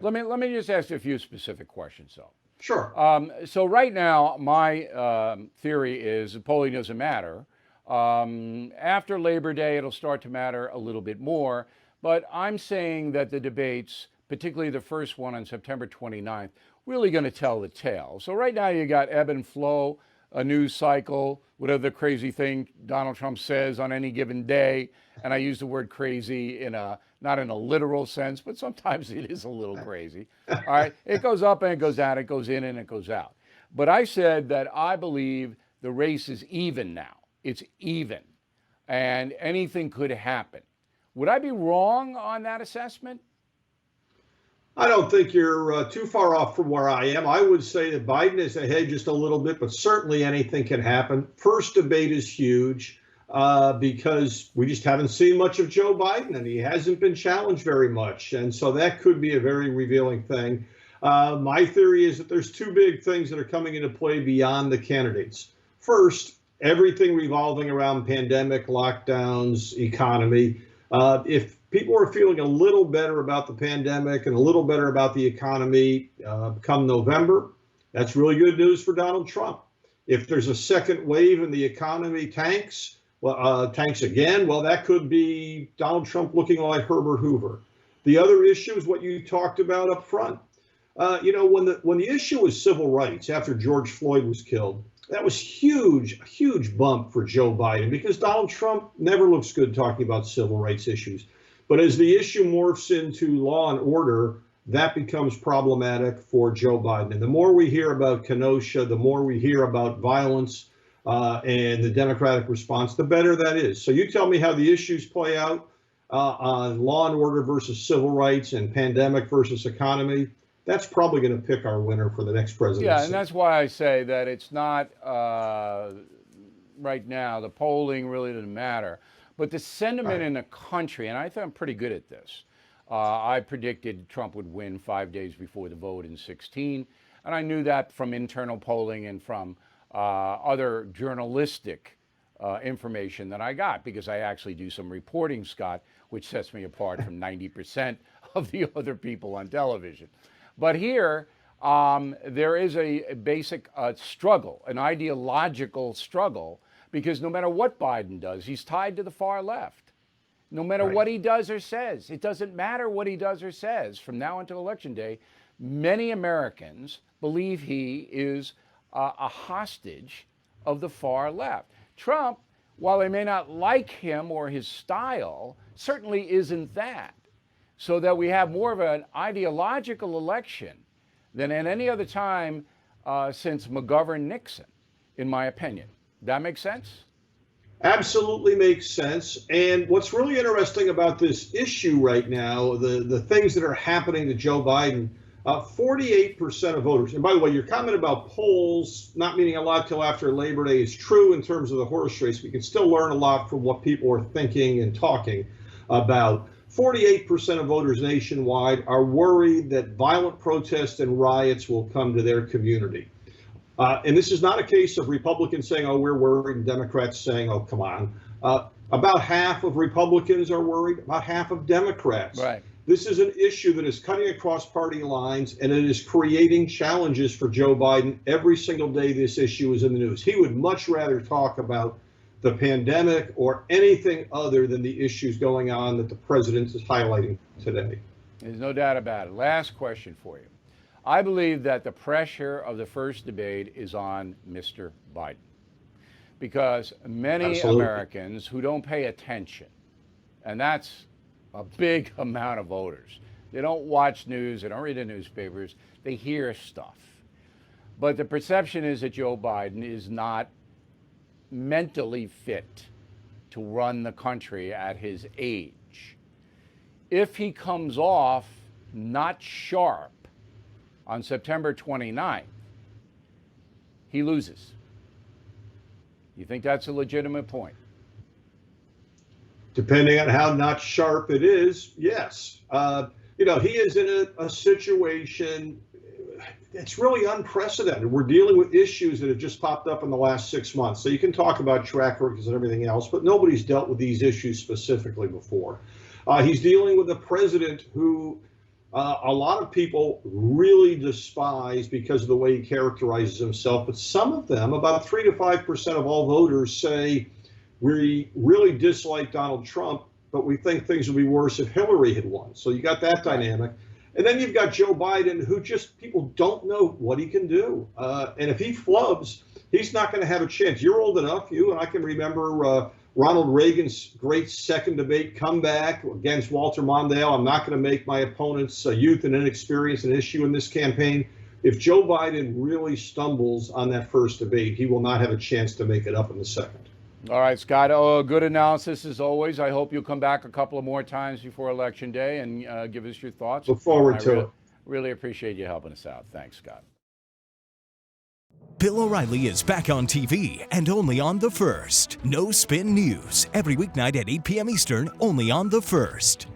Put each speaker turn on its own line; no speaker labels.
Let me just ask you a few specific questions, though.
Sure.
So right now, my theory is that polling doesn't matter. After Labor Day, it'll start to matter a little bit more. But I'm saying that the debates, particularly the first one on September 29th, really going to tell the tale. So right now, you got ebb and flow, a news cycle, whatever the crazy thing Donald Trump says on any given day. And I use the word crazy in a not in a literal sense, but sometimes it is a little crazy. All right, it goes up and it goes down, it goes in and it goes out. But I said that I believe the race is even now. It's even, and anything could happen. Would I be wrong on that assessment?
I don't think you're too far off from where I am. I would say that Biden is ahead just a little bit, but certainly anything can happen. First debate is huge because we just haven't seen much of Joe Biden, and he hasn't been challenged very much. And so that could be a very revealing thing. My theory is that there's two big things that are coming into play beyond the candidates. First, everything revolving around pandemic, lockdowns, economy. If people are feeling a little better about the pandemic and a little better about the economy come November, that's really good news for Donald Trump. If there's a second wave and the economy tanks, tanks again, well, that could be Donald Trump looking like Herbert Hoover. The other issue is what you talked about up front. When the issue was civil rights after George Floyd was killed, that was huge, a huge bump for Joe Biden because Donald Trump never looks good talking about civil rights issues. But as the issue morphs into law and order, that becomes problematic for Joe Biden. And the more we hear about Kenosha, the more we hear about violence and the Democratic response, the better that is. So you tell me how the issues play out on law and order versus civil rights and pandemic versus economy. That's probably going to pick our winner for the next presidency.
Yeah, and that's why I say that it's not right now. The polling really doesn't matter. But the sentiment in the country, and I think I'm pretty good at this. I predicted Trump would win 5 days before the vote in 2016. And I knew that from internal polling and from other journalistic information that I got, because I actually do some reporting, Scott, which sets me apart from 90% of the other people on television. But here, there is a basic struggle, an ideological struggle, because no matter what Biden does, he's tied to the far left. No matter what he does or says, it doesn't matter what he does or says from now until Election Day. Many Americans believe he is a hostage of the far left. Trump, while they may not like him or his style, certainly isn't that. So that we have more of an ideological election than at any other time since McGovern-Nixon, in my opinion. That makes sense?
Absolutely makes sense. And what's really interesting about this issue right now, the things that are happening to Joe Biden, 48% of voters, and by the way, your comment about polls not meaning a lot till after Labor Day is true in terms of the horse race. We can still learn a lot from what people are thinking and talking about. 48% of voters nationwide are worried that violent protests and riots will come to their community. And this is not a case of Republicans saying, oh, we're worried, and Democrats saying, oh, come on. About half of Republicans are worried, about half of Democrats.
Right.
This is an issue that is cutting across party lines, and it is creating challenges for Joe Biden every single day this issue is in the news. He would much rather talk about the pandemic or anything other than the issues going on that the president is highlighting today.
There's no doubt about it. Last question for you. I believe that the pressure of the first debate is on Mr. Biden, because many Americans who don't pay attention, and that's a big amount of voters, they don't watch news, they don't read the newspapers, they hear stuff. But the perception is that Joe Biden is not mentally fit to run the country at his age. If he comes off not sharp on September 29th, he loses. You think that's a legitimate point?
Depending on how not sharp it is, yes. He is in a situation. It's really unprecedented. We're dealing with issues that have just popped up in the last 6 months. So you can talk about track records and everything else, but nobody's dealt with these issues specifically before. He's dealing with a president who a lot of people really despise because of the way he characterizes himself, but some of them, about 3 to 5% of all voters, say we really dislike Donald Trump, but we think things would be worse if Hillary had won. So you got that dynamic. And then you've got Joe Biden, who just people don't know what he can do. And if he flubs, he's not going to have a chance. You're old enough, you and I can remember Ronald Reagan's great second debate comeback against Walter Mondale. I'm not going to make my opponent's youth and inexperience an issue in this campaign. If Joe Biden really stumbles on that first debate, he will not have a chance to make it up in the second.
All right, Scott. Oh, good analysis as always. I hope you'll come back a couple of more times before Election Day and give us your thoughts.
Look forward to it.
Really appreciate you helping us out. Thanks, Scott.
Bill O'Reilly is back on TV and only on The First. No Spin News, every weeknight at 8 p.m. Eastern, only on The First.